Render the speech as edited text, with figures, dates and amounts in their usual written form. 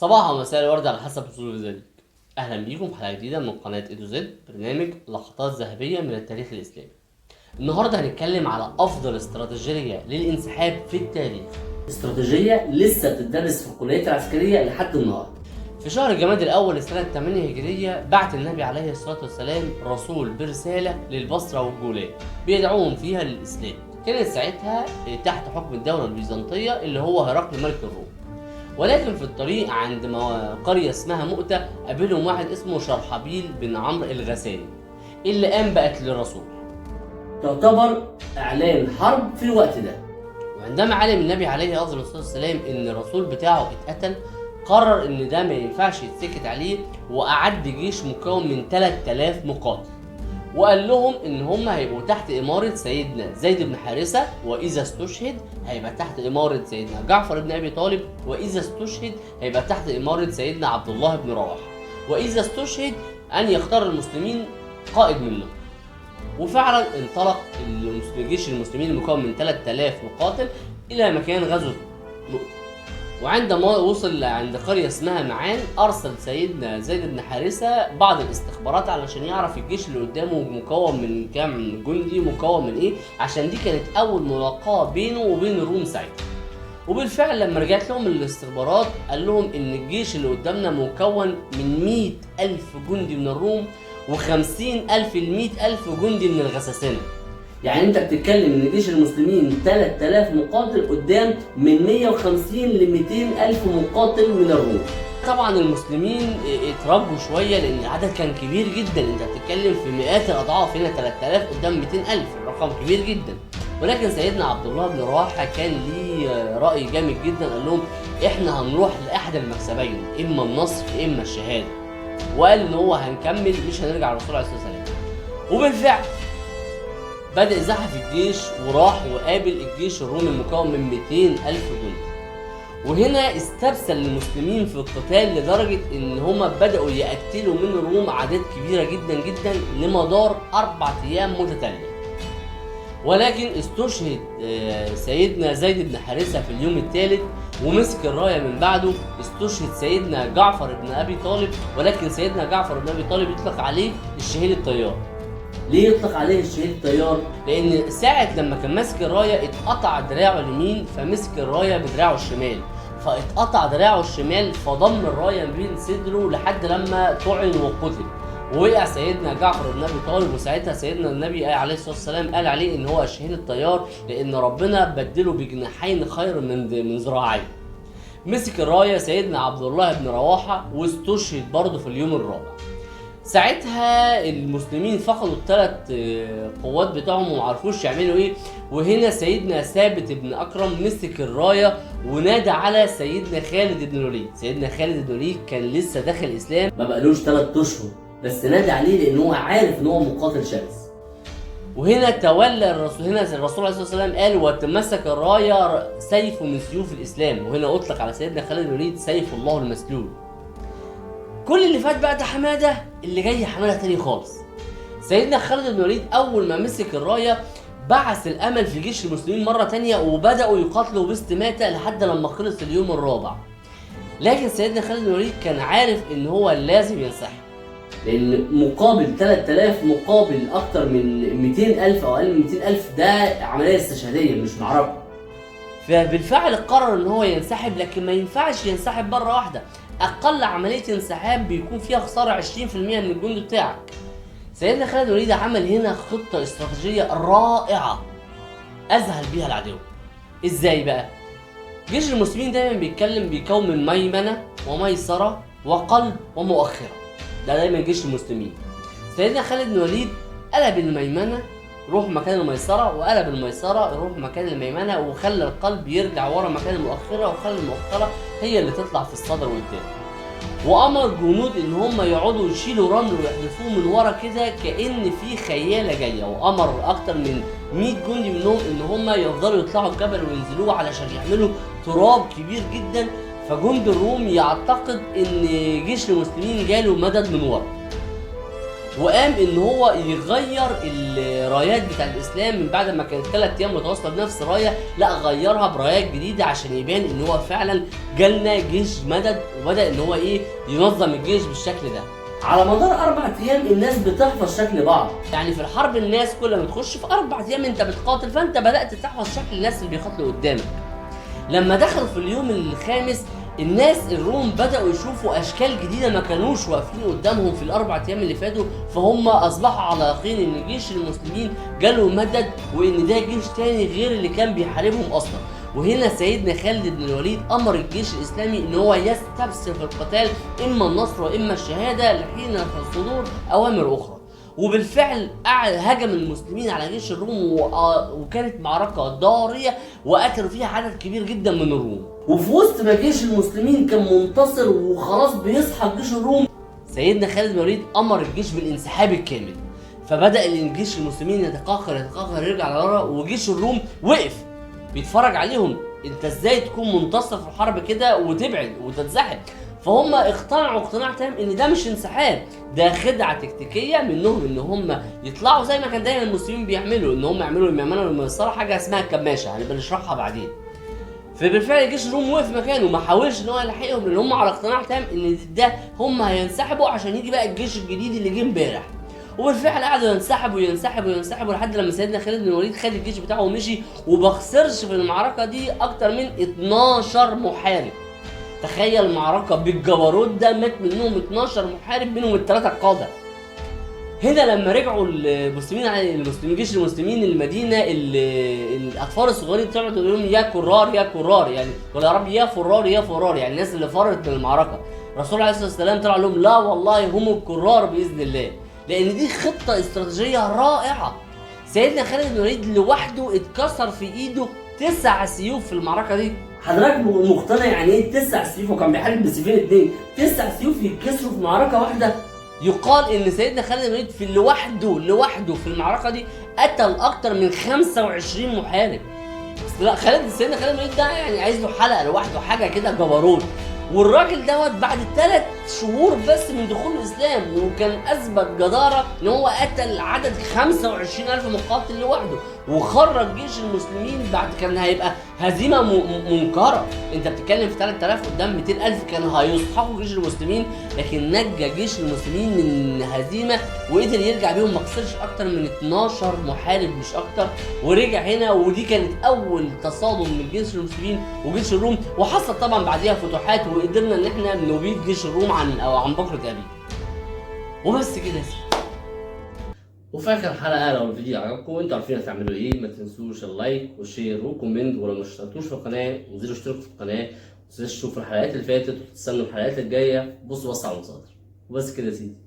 صباح ومساء الورد على حسب وصول ذلك. اهلا بيكم في حلقه جديده من قناه اي تو زد، برنامج لقطات ذهبيه من التاريخ الاسلامي. النهارده هنتكلم على افضل استراتيجيه للانسحاب في التاريخ، استراتيجيه لسه بتدرس في الكليات العسكريه لحد النهارده. في شهر جماد الاول لسنه 8 هجريه بعت النبي عليه الصلاه والسلام رسول برساله للبصره والجولان بيدعوهم فيها للاسلام. كانت ساعتها تحت حكم الدوله البيزنطيه اللي هو هرقل ملك الروم. ولكن في الطريق عند قرية اسمها مؤتة قابلهم واحد اسمه شرحبيل بن عمرو الغساني اللي قام بقتل الرسول. تعتبر اعلان حرب في الوقت ده. وعندما علم النبي عليه افضل الصلاه والسلام ان الرسول بتاعه اتقتل، قرر ان ده ما ينفعش يتسكت عليه، واعد جيش مكون من 3000 مقاتل، وقال لهم ان هم هيبقوا تحت اماره سيدنا زيد بن حارثه، واذا استشهد هيبقى تحت اماره سيدنا جعفر بن ابي طالب، واذا استشهد هيبقى تحت اماره سيدنا عبد الله بن رواحه، واذا استشهد ان يختار المسلمين قائد منهم. وفعلا انطلق جيش المسلمين المكون من 3000 مقاتل الى مكان غزوه مؤتة. وعندما وصل عند قرية اسمها معان، أرسل سيدنا زيد بن حارثة بعض الاستخبارات علشان يعرف الجيش اللي قدامه مكون من كام جندي، مكون من إيه، عشان دي كانت أول ملاقاة بينه وبين الروم ساعتها. وبالفعل لما رجعت لهم الاستخبارات قال لهم إن الجيش اللي قدامنا مكون من 100,000 جندي من الروم و50,000 ل100,000 جندي من الغساسنة. يعني انت بتتكلم ان جيش المسلمين 3000 مقاتل قدام من 150 ل 200,000 مقاتل من الروم. طبعا المسلمين اتربوا شويه لان العدد كان كبير جدا، انت بتتكلم في مئات الاضعاف، هنا 3000 قدام 200,000، الرقم كبير جدا. ولكن سيدنا عبد الله بن رواحه كان ليه راي جامد جدا، قال لهم احنا هنروح لاحد المكسبين، اما النصر اما الشهاده. وقال ان هو هنكمل مش هنرجع للرسول عليه الصلاه والسلام. وبالفعل بدأ زحف الجيش وراح وقابل الجيش الرومي المكون من 200,000 جندي. وهنا استبسل المسلمين في القتال لدرجة ان هما بدأوا يقتلوا من الروم أعداد كبيرة جدا جدا لمدار 4 أيام متتالية. ولكن استشهد سيدنا زيد بن حارثة في اليوم الثالث ومسك الراية من بعده. استشهد سيدنا جعفر بن أبي طالب، ولكن سيدنا جعفر بن أبي طالب يطلق عليه الشهيد الطيار. ليه يطلق عليه الشهيد الطيار؟ لأن ساعة لما كان ماسك الراية اتقطع دراعه اليمين، فمسك الراية بدراعه الشمال، فاتقطع دراعه الشمال، فضم الراية بين صدره لحد لما طعن وقتل. ووقع سيدنا جعفر بن ابي طالب، وساعتها سيدنا النبي عليه الصلاه والسلام قال عليه ان هو الشهيد الطيار، لان ربنا بدله بجناحين خير من ذراعين. مسك الرايه سيدنا عبد الله بن رواحه واستشهد برضه في اليوم الرابع. ساعتها المسلمين فقدوا الثلاث قوات بتاعهم ومعرفوش يعملوا ايه. وهنا سيدنا ثابت بن اكرم مسك الرايه ونادى على سيدنا خالد بن الوليد. سيدنا خالد بن الوليد كان لسه داخل الاسلام، ما بقالوش 3 اشهر، بس نادى عليه لان هو عارف ان هو مقاتل شرس. وهنا تولى الرسول، هنا الرسول عليه الصلاه والسلام قال وتمسك الرايه سيف من سيوف الاسلام. وهنا اطلق على سيدنا خالد بن الوليد سيف الله المسلول. كل اللي فات بقى ده حماده، اللي جاي حماده تاني خالص. سيدنا خالد بن الوليد اول ما مسك الرايه بعث الامل في جيش المسلمين مره تانية، وبداوا يقاتلوا باستماته لحد لما خلص اليوم الرابع. لكن سيدنا خالد بن الوليد كان عارف ان هو لازم ينسحب، لان مقابل 3000 مقابل اكتر من 200,000 او اقل من 200,000 ده عمليه استشهاديه مش معركه. فبالفعل قرر ان هو ينسحب، لكن ما ينفعش ينسحب مره واحده. اقل عمليه انسحاب بيكون فيها خساره 20% من الجند بتاعك. سيدنا خالد بن الوليد عمل هنا خطه استراتيجيه رائعه اذهل بيها العدو. ازاي بقى؟ جيش المسلمين دايما بيكون من ميمنه وميسره وقلب ومؤخره، ده دايما جيش المسلمين. سيدنا خالد بن الوليد قلب الميمنه روح مكان الميسره، وقلب الميسره يروح مكان الميمنه، وخلى القلب يرجع ورا مكان المؤخره، وخلى المؤخره هي اللي تطلع في الصدر قدام. وامر جنود ان هم يقعدوا يشيلوا رمل ويحدفوه من ورا كده كأن في خياله جايه. وامر اكتر من 100 جندي منهم ان هم يفضلوا يطلعوا الجبل وينزلوه علشان يعملوا تراب كبير جدا، فجند الروم يعتقد ان جيش المسلمين جاله مدد من ورا. وقام ان هو يغير الرايات بتاع الاسلام من بعد ما كانت 3 ايام متواصله بنفس الرايه، لا غيرها برايات جديده عشان يبان ان هو فعلا جالنا جيش مدد، وبدا ان هو ينظم الجيش بالشكل ده. على مدار 4 ايام الناس بتحفظ شكل بعض، يعني في الحرب الناس كل ما تخش في 4 ايام انت بتقاتل، فانت بدات تحفظ شكل الناس اللي بيقاتلوا قدامك. لما دخلوا في اليوم الخامس الناس الروم بدأوا يشوفوا أشكال جديدة ما كانوش واقفين قدامهم في ال4 أيام اللي فاتوا، فهم أصبحوا على يقين إن جيش المسلمين جاله مدد، وإن ده جيش تاني غير اللي كان بيحاربهم أصلا. وهنا سيدنا خالد بن الوليد أمر الجيش الإسلامي إن هو يستبسل في القتال، إما النصر وإما الشهادة لحين صدور أوامر أخرى. وبالفعل هجم المسلمين على جيش الروم وكانت معركة ضارية وقتلوا فيها عدد كبير جدا من الروم. وفي وسط ما جيش المسلمين كان منتصر وخلاص بيصحى جيش الروم، سيدنا خالد بن الوليد امر الجيش بالانسحاب الكامل. فبدأ الجيش المسلمين يتقهقر يرجع لورا، وجيش الروم وقف بيتفرج عليهم، انت ازاي تكون منتصر في الحرب كده وتبعد وتنسحب؟ فهم اقتنعوا اقتناع تام ان ده مش انسحاب، ده خدعه تكتيكيه منهم ان هم يطلعوا زي ما كان دايما المسلمين بيعملوا، ان هم يعملوا الميمنه حاجه اسمها الكماشه، هنبقى نشرحها بعدين. فبالفعل جيش الروم وقف مكانه ما حاولش ان هو يلحقهم، لان هم على اقتناع تام ان ده هم هينسحبوا عشان يجي بقى الجيش الجديد اللي جه امبارح. وبالفعل قعدوا ينسحبوا لحد لما سيدنا خالد بن الوليد خد الجيش بتاعه ومشي، وما خسرش في المعركه دي اكتر من 12 محارب. تخيل معركة بالجبروت ده مات منهم 12 محارب منهم ال3 القادة. هنا لما رجعوا المسلمين جيش المسلمين المدينة، الأطفال الصغيرين طلعوا يقولوا لهم يا كرار يا كرار، يعني ولا يا رب يا فرار يا فرار، يعني الناس اللي فرت من المعركة. الرسول عليه الصلاة والسلام طلع لهم لا والله هم الكرار بإذن الله، لأن دي خطة استراتيجية رائعة. سيدنا خالد بن الوليد لوحده اتكسر في إيده 9 سيوف في المعركة دي. حضرتك مقتنع يعني ايه 9 سيوف؟ وكان بيحارب بسيفين 2، 9 سيوف يتكسروا في معركه واحده؟ يقال ان سيدنا خالد بن الوليد في لوحده في المعركه دي قتل اكتر من 25 محارب. بس لا سيدنا خالد بن الوليد ده يعني عايز له حلقه لوحده، حاجه كده جبروت. والراجل دوت بعد 3 شهور بس من دخول الاسلام وكان اثبت جداره ان هو قتل عدد 25,000 مقاتل لوحده، وخرج جيش المسلمين بعد كان هيبقى هزيمه منكره. انت بتتكلم في 3000 قدام 200,000 كانوا هيصححوا جيش المسلمين، لكن نجى جيش المسلمين من هزيمه وقدر يرجع بيهم، ما خسرش اكتر من 12 محارب مش اكتر، ورجع هنا. ودي كانت اول تصادم من جيش المسلمين وجيش الروم، وحصل طبعا بعديها فتوحات وقدرنا ان احنا نبيد جيش الروم عن بكرة ابي. وبس كده يا سيدي. وفي اخر حلقه لو الفيديو عجبكم انتوا عارفين هتعملوا ايه، ما تنسوش اللايك والشير والكومنت، ولو ما اشتركتوش في القناه انزلوا اشتركوا في القناه، ما تنسوش تشوفوا الحلقات اللي فاتت وتستنوا الحلقات الجايه. بصوا على المصادر. وبس كده يا سيدي.